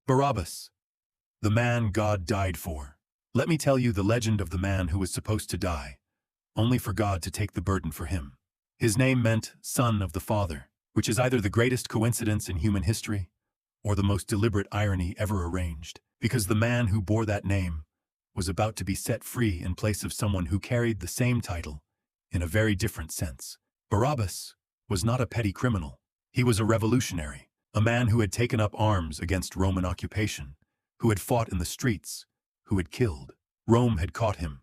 Barabbas, the man God died for. Let me tell you the legend of the man who was supposed to die, only for God to take the burden for him. His name meant Son of the Father, which is either the greatest coincidence in human history or the most deliberate irony ever arranged, because the man who bore that name was about to be set free in place of someone who carried the same title in a very different sense. Barabbas was not a petty criminal. He was a revolutionary, a man who had taken up arms against Roman occupation, who had fought in the streets, who had killed. Rome had caught him,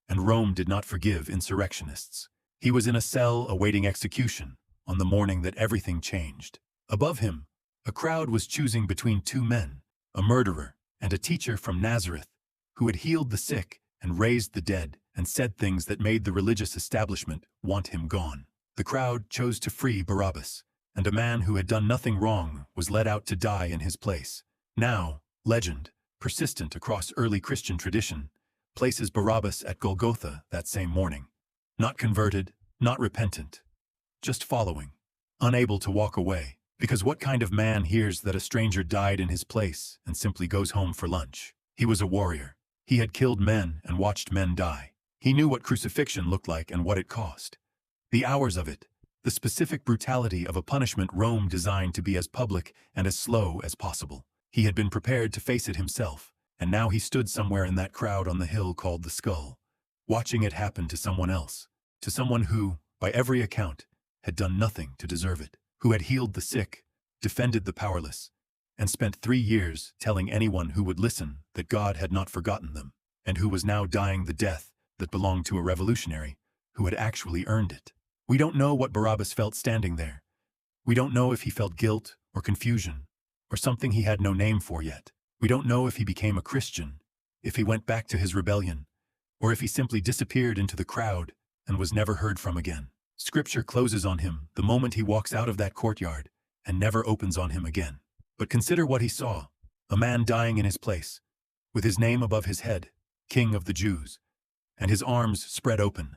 and Rome did not forgive insurrectionists. He was in a cell awaiting execution on the morning that everything changed. Above him, a crowd was choosing between two men, a murderer and a teacher from Nazareth, who had healed the sick and raised the dead and said things that made the religious establishment want him gone. The crowd chose to free Barabbas, and a man who had done nothing wrong was led out to die in his place. Now, legend, persistent across early Christian tradition, places Barabbas at Golgotha that same morning. Not converted, not repentant, just following, unable to walk away. Because what kind of man hears that a stranger died in his place and simply goes home for lunch? He was a warrior. He had killed men and watched men die. He knew what crucifixion looked like and what it cost. The hours of it, the specific brutality of a punishment Rome designed to be as public and as slow as possible. He had been prepared to face it himself, and now he stood somewhere in that crowd on the hill called the Skull, watching it happen to someone else, to someone who, by every account, had done nothing to deserve it, who had healed the sick, defended the powerless, and spent 3 years telling anyone who would listen that God had not forgotten them, and who was now dying the death that belonged to a revolutionary who had actually earned it. We don't know what Barabbas felt standing there. We don't know if he felt guilt or confusion, or something he had no name for yet. We don't know if he became a Christian, if he went back to his rebellion, or if he simply disappeared into the crowd and was never heard from again. Scripture closes on him the moment he walks out of that courtyard and never opens on him again. But consider what he saw: a man dying in his place, with his name above his head, King of the Jews, and his arms spread open,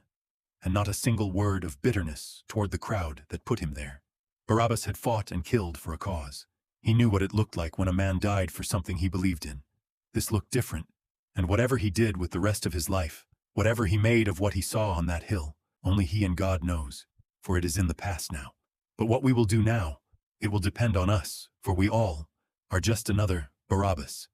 and not a single word of bitterness toward the crowd that put him there. Barabbas had fought and killed for a cause. He knew what it looked like when a man died for something he believed in. This looked different, and whatever he did with the rest of his life, whatever he made of what he saw on that hill, only he and God knows, for it is in the past now. But what we will do now, it will depend on us, for we all are just another Barabbas.